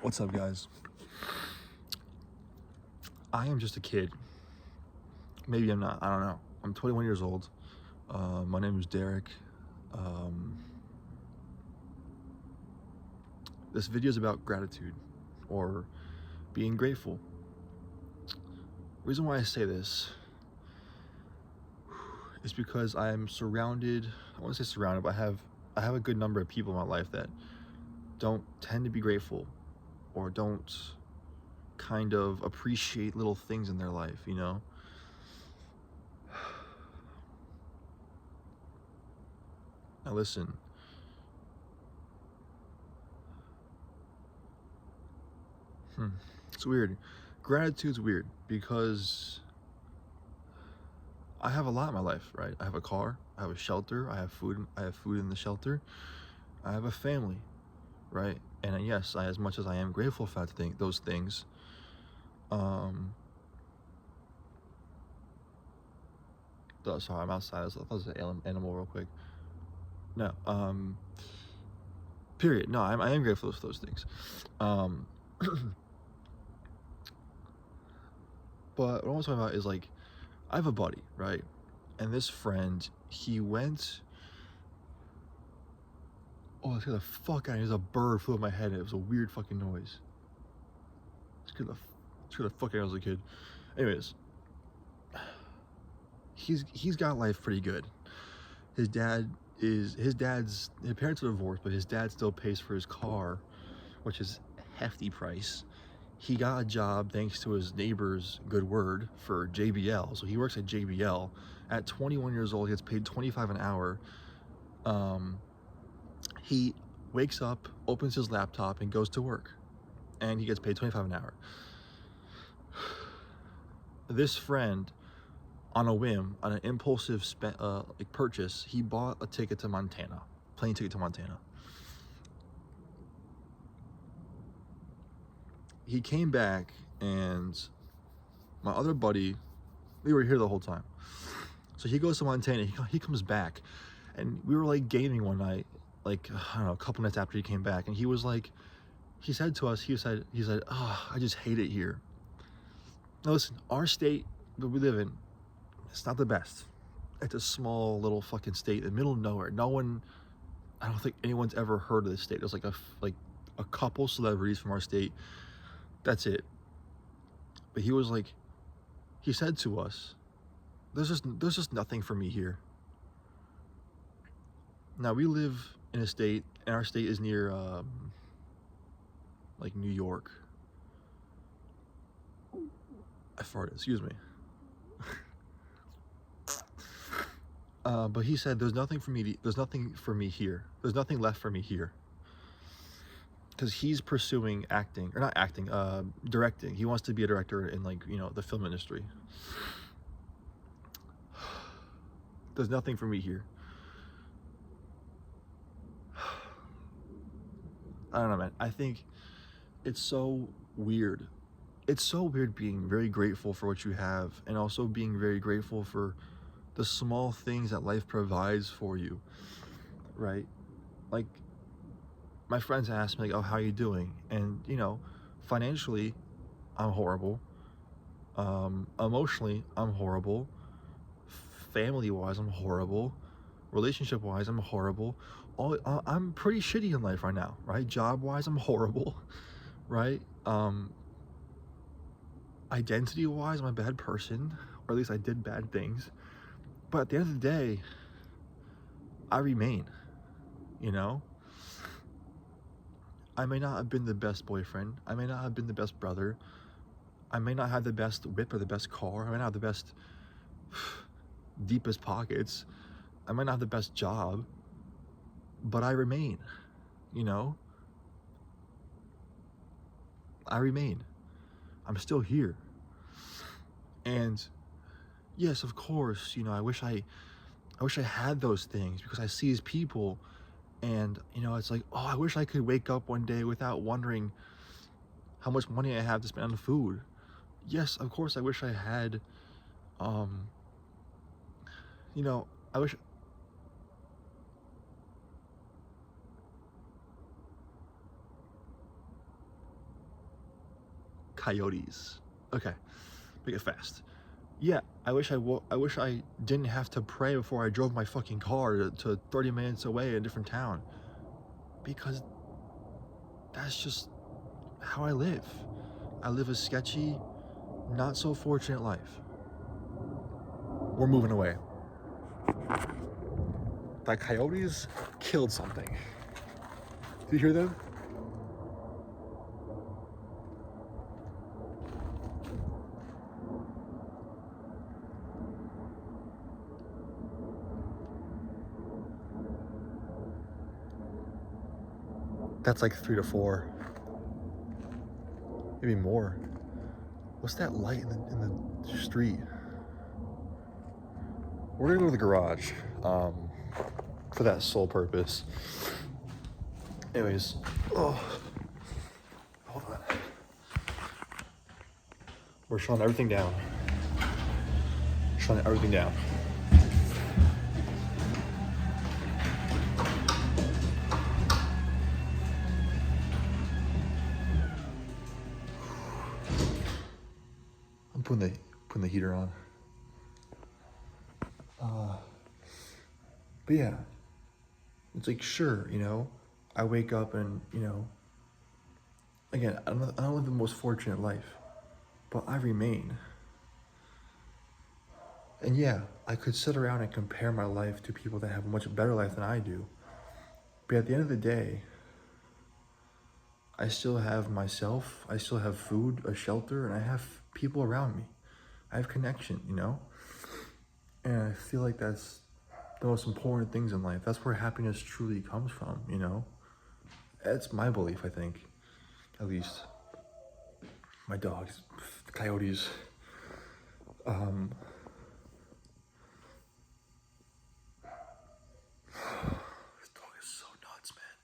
What's up, guys? I am just a kid. Maybe I'm not. I don't know. I'm 21 years old. My name is Derek. This video is about gratitude or being grateful. Reason why I say this is because I'm surrounded. I want to say surrounded, but I have a good number of people in my life that don't tend to be grateful or don't kind of appreciate little things in their life, you know? Now listen, it's weird. Gratitude's weird because I have a lot in my life, right? I have a car, I have a shelter, I have food in the shelter, I have a family, right? And yes, as much as I am grateful for those things, sorry, I'm outside. I thought it was an animal real quick. No, period. No, I am grateful for those things. But what I'm talking about is, like, I have a buddy, right? And this friend, he went. Oh, let's get the fuck out of here. There's a bird flew at my head and it was a weird fucking noise. Let's get the fuck out of here as a kid. Anyways, he's got life pretty good. His parents are divorced, but his dad still pays for his car, which is a hefty price. He got a job thanks to his neighbor's good word for JBL. So he works at JBL. At 21 years old, he gets paid $25 an hour. He wakes up, opens his laptop, and goes to work. And he gets paid $25 an hour. This friend, on a whim, on an impulsive purchase, he bought a ticket to Montana, plane ticket to Montana. He came back, and my other buddy, we were here the whole time. So he goes to Montana, he comes back, and we were like gaming one night, like, I don't know, a couple nights after he came back, and he was like, he said to us, he said, oh, I just hate it here. Now listen, our state that we live in, it's not the best. It's a small little fucking state in the middle of nowhere. I don't think anyone's ever heard of this state. There's like a couple celebrities from our state. That's it. But he said to us, there's just nothing for me here. Now we live in a state, and our state is near like New York. I farted, excuse me. But he said, there's nothing for me here. There's nothing left for me here. Because he's pursuing acting, or not acting, directing. He wants to be a director in, like, you know, the film industry. There's nothing for me here. I don't know, man. I think it's so weird. It's so weird being very grateful for what you have, and also being very grateful for the small things that life provides for you, right? Like, my friends ask me, like, oh, how are you doing? And, you know, financially, I'm horrible. Emotionally, I'm horrible. Family-wise, I'm horrible. Relationship-wise, I'm horrible. I'm pretty shitty in life right now, right? Job-wise, I'm horrible, right? Identity-wise, I'm a bad person, or at least I did bad things. But at the end of the day, I remain, you know? I may not have been the best boyfriend. I may not have been the best brother. I may not have the best whip or the best car. I may not have the best, deepest pockets. I might not have the best job, but I remain, you know? I remain. I'm still here. And yes, of course, you know, I wish I had those things, because I see these people, and, you know, it's like, oh, I wish I could wake up one day without wondering how much money I have to spend on food. Yes, of course, I wish I had, you know, I wish. coyotes. Okay, make it fast. Yeah, I wish I didn't have to pray before I drove my fucking car to 30 minutes away in a different town. Because that's just how I live. I live a sketchy, not so fortunate life. We're moving away. That coyotes killed something. Did you hear them? That's like 3 to 4. Maybe more. What's that light in the street? We're gonna go to the garage for that sole purpose. Anyways, hold on. We're shutting everything down. Shutting everything down. I'm putting the heater on. But yeah, it's like, sure, you know, I wake up and, you know, again, I don't live the most fortunate life, but I remain. And yeah, I could sit around and compare my life to people that have a much better life than I do. But at the end of the day, I still have myself, I still have food, a shelter, and I have people around me. I have connection, you know? And I feel like that's the most important things in life. That's where happiness truly comes from, you know? That's my belief, I think. At least. My dogs, the coyotes. This dog is so nuts, man.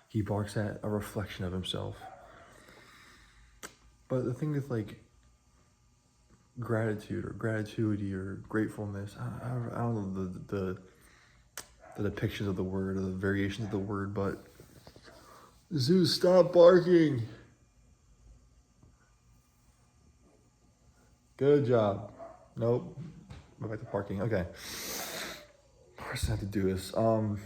He barks at a reflection of himself. But the thing with like gratitude or gratitude or gratefulness, I don't know the depictions of the word or the variations of the word, but Zeus, stop barking. Good job. Nope. Go back to parking. Okay. First I have to do this. I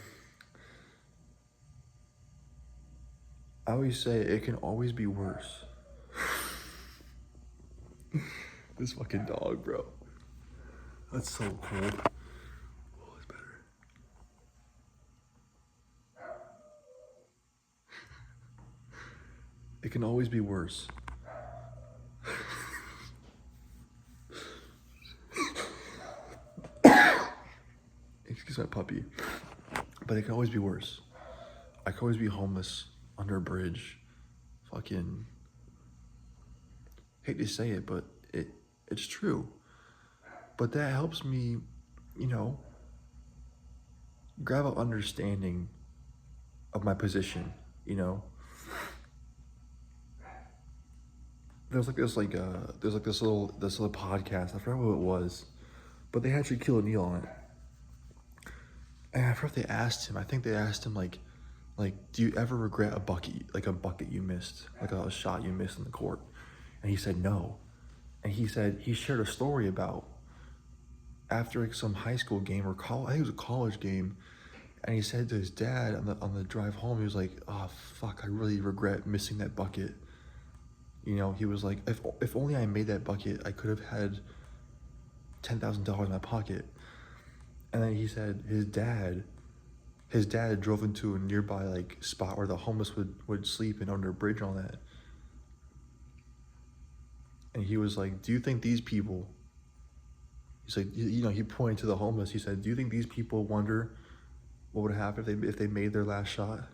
always say it can always be worse. This fucking dog, bro. That's so cold. Oh, it's better. It can always be worse. Excuse my puppy. But it can always be worse. I could always be homeless under a bridge. Fucking hate to say it, but it's true. But that helps me, you know, grab an understanding of my position, you know. There's this little podcast. I forgot what it was, but they had Shaquille O'Neal on it. And I forgot if they asked him. I think they asked him like, do you ever regret a bucket you missed, like a shot you missed in the court? And he said no. And he said he shared a story about after like some high school game or college. I think it was a college game. And he said to his dad on the drive home, he was like, "Oh fuck, I really regret missing that bucket." You know, he was like, if only I made that bucket, I could have had $10,000 in my pocket. And then he said his dad drove into a nearby like spot where the homeless would sleep and under a bridge and all that. And he was like, do you think these people, he's like, you know, he pointed to the homeless. He said, do you think these people wonder what would happen if they made their last shot?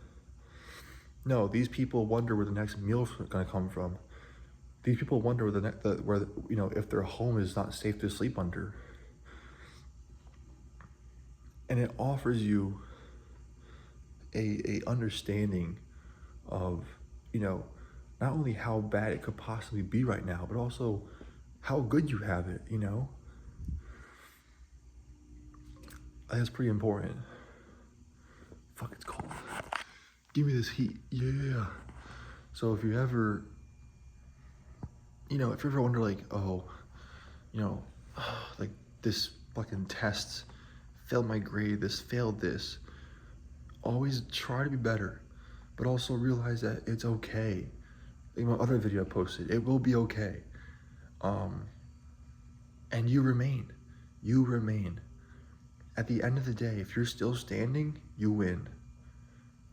No, these people wonder where the next meal's gonna come from. These people wonder where you know, if their home is not safe to sleep under. And it offers you a understanding of, you know, not only how bad it could possibly be right now, but also how good you have it, you know? I think that's pretty important. Fuck, it's cold. Give me this heat. Yeah. So if you ever you know, if you ever wonder like, oh, you know, like this fucking test failed my grade, this failed this, always try to be better, but also realize that it's okay. Like my other video I posted, it will be okay. And you remain. At the end of the day, if you're still standing, you win,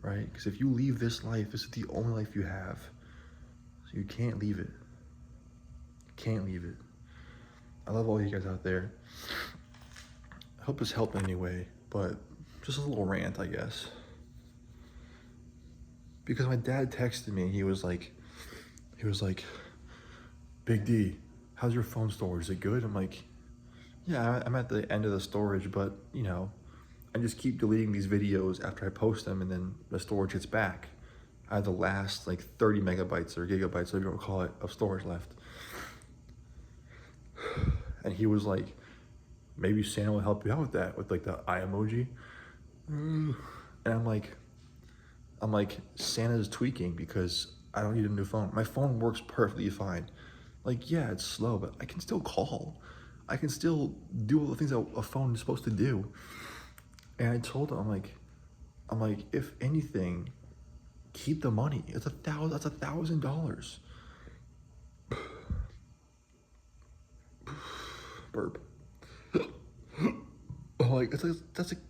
right? Because if you leave this life, this is the only life you have. So you can't leave it. Can't leave it. I love all you guys out there. I hope this helped in any way, but just a little rant, I guess. Because my dad texted me, he was like, Big D, how's your phone storage? Is it good? I'm like, yeah, I'm at the end of the storage, but you know, I just keep deleting these videos after I post them, and then the storage gets back. I have the last like 30 megabytes or gigabytes, whatever you want to call it, of storage left. And he was like, maybe Santa will help you out with that, with like the eye emoji. And I'm like, Santa's tweaking because I don't need a new phone. My phone works perfectly fine. Like, yeah, it's slow, but I can still call. I can still do all the things that a phone is supposed to do. And I told him, I'm like, if anything, keep the money. That's $1,000. Burp. I'm like, that's like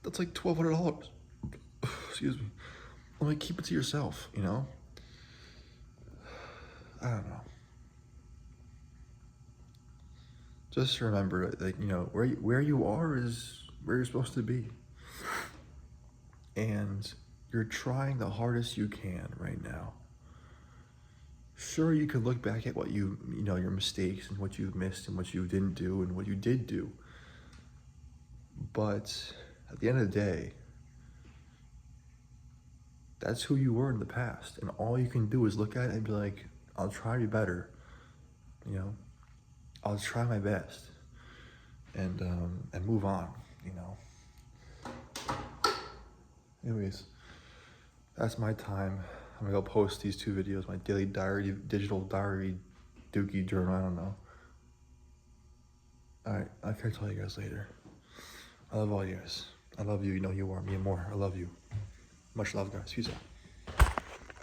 $1,200. Excuse me. I'm like, keep it to yourself, you know? I don't know. Just remember, like, you know, where you are is where you're supposed to be. And you're trying the hardest you can right now. Sure, you can look back at what you know, your mistakes and what you've missed and what you didn't do and what you did do. But at the end of the day, that's who you were in the past. And all you can do is look at it and be like, I'll try to be better. You know, I'll try my best and move on, you know. Anyways, that's my time. I'm gonna go post these 2 videos, my daily diary, digital diary, dookie journal, I don't know. Alright, I'll catch all you guys later. I love all you guys. I love you, you know you are, me and more. I love you. Much love, guys. Peace out.